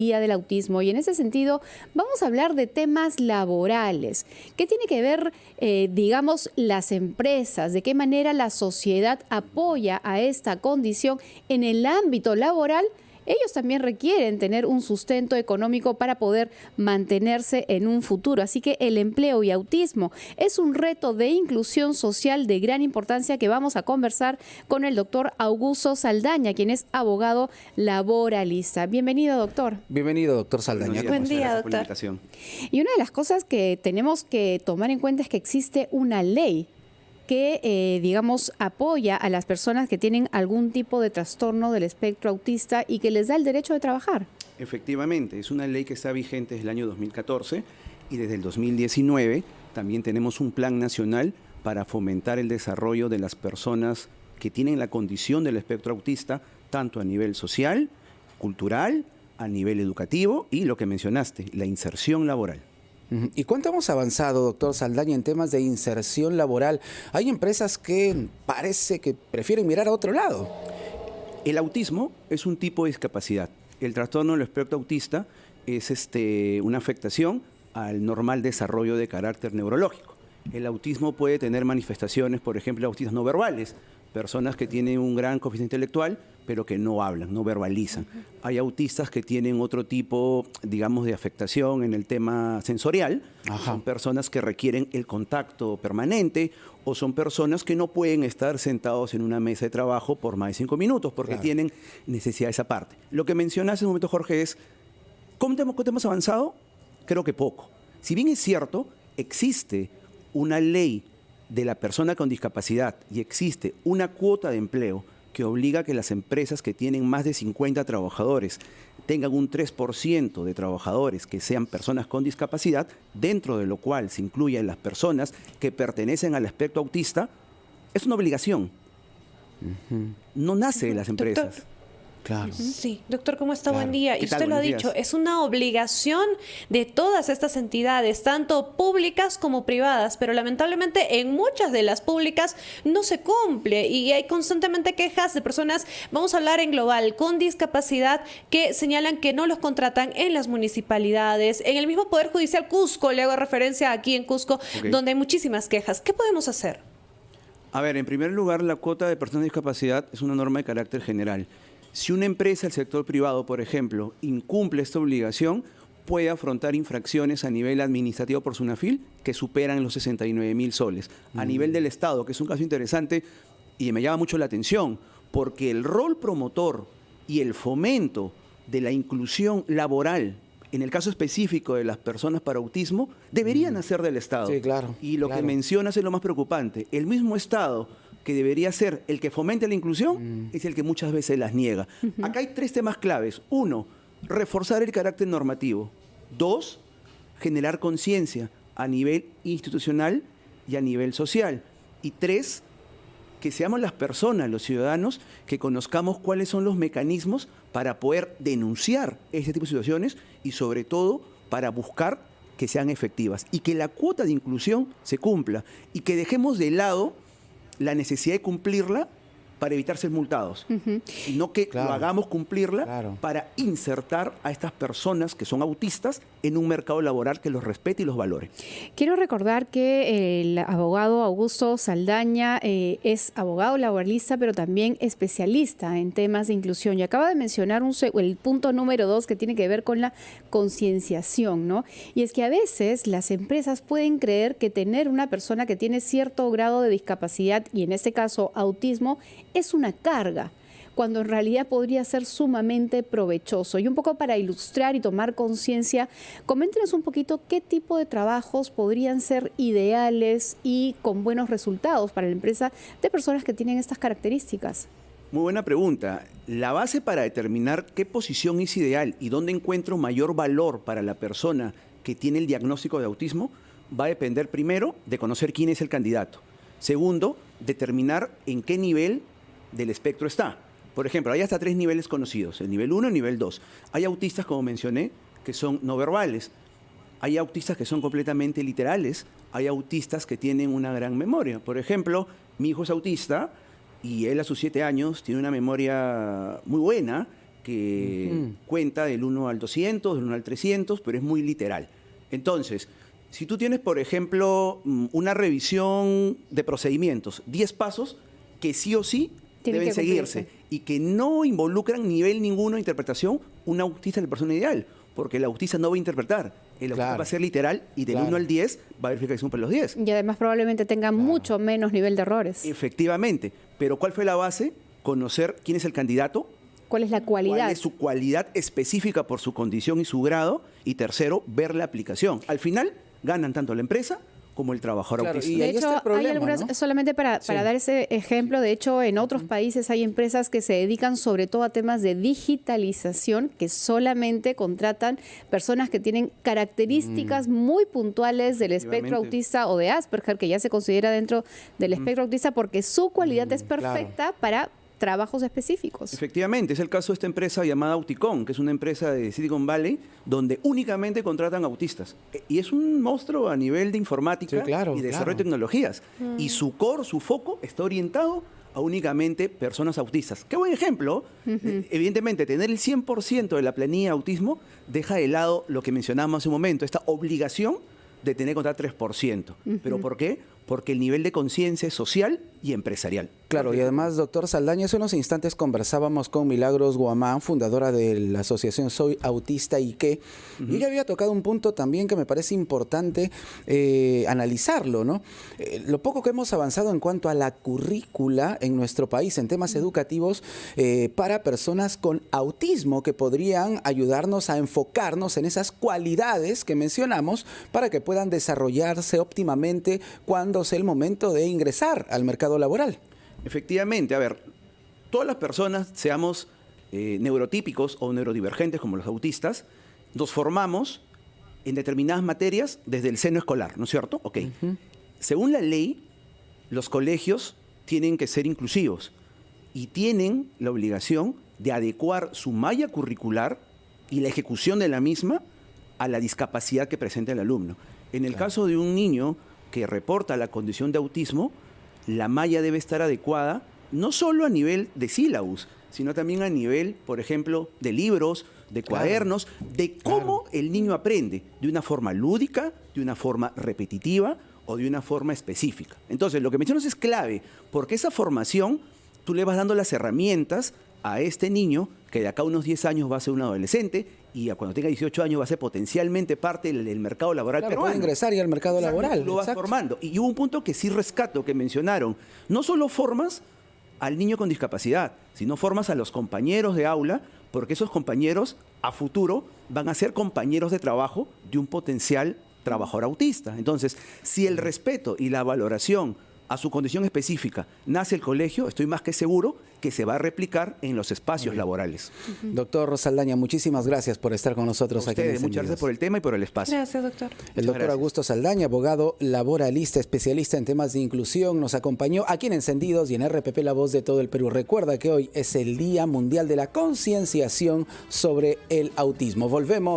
Día del Autismo, y en ese sentido vamos a hablar de temas laborales. ¿Qué tiene que ver, digamos, las empresas? ¿De qué manera la sociedad apoya a esta condición en el ámbito laboral? Ellos también requieren tener un sustento económico para poder mantenerse en un futuro. Así que el empleo y autismo es un reto de inclusión social de gran importancia que vamos a conversar con el doctor Augusto Saldaña, quien es abogado laboralista. Bienvenido, doctor. Bienvenido, doctor Saldaña. Buen día, doctor. Y una de las cosas que tenemos que tomar en cuenta es que existe una ley que, digamos, apoya a las personas que tienen algún tipo de trastorno del espectro autista y que les da el derecho de trabajar. Efectivamente, es una ley que está vigente desde el año 2014 y desde el 2019 también tenemos un plan nacional para fomentar el desarrollo de las personas que tienen la condición del espectro autista, tanto a nivel social, cultural, a nivel educativo y lo que mencionaste, la inserción laboral. ¿Y cuánto hemos avanzado, doctor Saldaña, en temas de inserción laboral? Hay empresas que parece que prefieren mirar a otro lado. El autismo es un tipo de discapacidad. El trastorno del espectro autista es una afectación al normal desarrollo de carácter neurológico. El autismo puede tener manifestaciones, por ejemplo, autistas no verbales, personas que tienen un gran coeficiente intelectual, pero que no hablan, no verbalizan. Hay autistas que tienen otro tipo, digamos, de afectación en el tema sensorial. Son personas que requieren el contacto permanente o son personas que no pueden estar sentados en una mesa de trabajo por más de 5 minutos porque tienen necesidad de esa parte. Lo que mencionas en un momento, Jorge, es ¿cuánto hemos avanzado? Creo que poco. Si bien es cierto, existe una ley de la persona con discapacidad y existe una cuota de empleo que obliga a que las empresas que tienen más de 50 trabajadores tengan un 3% de trabajadores que sean personas con discapacidad, dentro de lo cual se incluyen las personas que pertenecen al espectro autista, es una obligación. No nace de las empresas. Doctor. Claro. Sí, doctor, ¿cómo está? Buen día. Y ¿Qué tal? usted lo ha Buenos dicho, días. es una obligación de todas estas entidades, tanto públicas como privadas, pero lamentablemente en muchas de las públicas no se cumple y hay constantemente quejas de personas, vamos a hablar en global, con discapacidad, que señalan que no los contratan en las municipalidades, en el mismo Poder Judicial Cusco, le hago referencia aquí en Cusco, donde hay muchísimas quejas. ¿Qué podemos hacer? A ver, en primer lugar, la cuota de personas con discapacidad es una norma de carácter general. Si una empresa del sector privado, por ejemplo, incumple esta obligación, puede afrontar infracciones a nivel administrativo por SUNAFIL que superan los 69.000 soles. A nivel del Estado, que es un caso interesante y me llama mucho la atención, porque el rol promotor y el fomento de la inclusión laboral, en el caso específico de las personas para autismo, deberían hacer del Estado. Sí, claro. Y lo que mencionas es lo más preocupante. El mismo Estado que debería ser el que fomente la inclusión, es el que muchas veces las niega. Acá hay 3 temas claves. 1, reforzar el carácter normativo. 2, generar conciencia a nivel institucional y a nivel social. Y 3, que seamos las personas, los ciudadanos, que conozcamos cuáles son los mecanismos para poder denunciar este tipo de situaciones y sobre todo para buscar que sean efectivas y que la cuota de inclusión se cumpla y que dejemos de lado la necesidad de cumplirla para evitar ser multados, sino que lo hagamos cumplirla para insertar a estas personas que son autistas en un mercado laboral que los respete y los valore. Quiero recordar que el abogado Augusto Saldaña es abogado laboralista, pero también especialista en temas de inclusión. Y acaba de mencionar el punto número 2 que tiene que ver con la concienciación, ¿no? Y es que a veces las empresas pueden creer que tener una persona que tiene cierto grado de discapacidad, y en este caso autismo, es una carga, cuando en realidad podría ser sumamente provechoso. Y un poco para ilustrar y tomar conciencia, coméntenos un poquito qué tipo de trabajos podrían ser ideales y con buenos resultados para la empresa de personas que tienen estas características. Muy buena pregunta. La base para determinar qué posición es ideal y dónde encuentro mayor valor para la persona que tiene el diagnóstico de autismo va a depender primero de conocer quién es el candidato. Segundo, determinar en qué nivel del espectro está. Por ejemplo, hay hasta 3 niveles conocidos, el nivel 1 y el nivel 2. Hay autistas, como mencioné, que son no verbales. Hay autistas que son completamente literales. Hay autistas que tienen una gran memoria. Por ejemplo, mi hijo es autista y él a sus 7 años tiene una memoria muy buena que cuenta del 1 al 200, del 1 al 300, pero es muy literal. Entonces, si tú tienes, por ejemplo, una revisión de procedimientos, 10 pasos que sí o sí Tienen deben que cumplirse. seguirse y que no involucran nivel ninguno de interpretación, un autista es la persona ideal, porque el autista no va a interpretar, el autista Claro. va a ser literal y del Claro. 1 al 10 va a verificar que cumple los 10. Y además probablemente tenga mucho menos nivel de errores. Efectivamente, pero ¿cuál fue la base? Conocer quién es el candidato, ¿Cuál es la cualidad? cuál es su cualidad específica por su condición y su grado, y tercero, ver la aplicación. Al final, ganan tanto la empresa como el trabajador Claro, autista. y De ahí hecho, está el problema, hay algunas, ¿no? solamente para Sí. dar ese ejemplo, de hecho, en otros países hay empresas que se dedican sobre todo a temas de digitalización, que solamente contratan personas que tienen características muy puntuales del espectro Efectivamente. autista o de Asperger, que ya se considera dentro del espectro autista, porque su cualidad es claro. perfecta para trabajos específicos. Efectivamente, es el caso de esta empresa llamada Auticon, que es una empresa de Silicon Valley, donde únicamente contratan autistas. Y es un monstruo a nivel de informática Sí, claro, y desarrollo de claro. tecnologías. Y su core, su foco, está orientado a únicamente personas autistas. Qué buen ejemplo. Evidentemente, tener el 100% de la planilla de autismo deja de lado lo que mencionábamos hace un momento, esta obligación de tener que contar 3%. ¿Pero por qué? Porque el nivel de conciencia es social y empresarial. Claro, y además, doctor Saldaña, hace unos instantes conversábamos con Milagros Guamán, fundadora de la asociación Soy Autista y qué, y ella había tocado un punto también que me parece importante analizarlo, ¿no? Lo poco que hemos avanzado en cuanto a la currícula en nuestro país en temas educativos para personas con autismo que podrían ayudarnos a enfocarnos en esas cualidades que mencionamos para que puedan desarrollarse óptimamente cuando sea el momento de ingresar al mercado laboral. Efectivamente, a ver, todas las personas, seamos neurotípicos o neurodivergentes como los autistas, nos formamos en determinadas materias desde el seno escolar, ¿no es cierto? Ok. Según la ley, los colegios tienen que ser inclusivos y tienen la obligación de adecuar su malla curricular y la ejecución de la misma a la discapacidad que presenta el alumno. En el caso de un niño que reporta la condición de autismo, la malla debe estar adecuada no solo a nivel de sílabus, sino también a nivel, por ejemplo, de libros, de cuadernos, de cómo el niño aprende, de una forma lúdica, de una forma repetitiva o de una forma específica. Entonces, lo que mencionas es clave, porque esa formación tú le vas dando las herramientas a este niño que de acá a unos 10 años va a ser un adolescente y cuando tenga 18 años va a ser potencialmente parte del mercado laboral Claro, peruano. puede ingresar ya al mercado Exacto, laboral. lo vas exacto. formando. Y hubo un punto que sí rescato, que mencionaron. No solo formas al niño con discapacidad, sino formas a los compañeros de aula, porque esos compañeros a futuro van a ser compañeros de trabajo de un potencial trabajador autista. Entonces, si el respeto y la valoración a su condición específica nace el colegio, estoy más que seguro que se va a replicar en los espacios laborales. Doctor Saldaña, muchísimas gracias por estar con nosotros A aquí en ustedes, muchas gracias por el tema y por el espacio. Gracias, doctor. El doctor gracias. Augusto Saldaña, abogado laboralista, especialista en temas de inclusión, nos acompañó aquí en Encendidos y en RPP La Voz de todo el Perú. Recuerda que hoy es el Día Mundial de la Concienciación sobre el Autismo. Volvemos.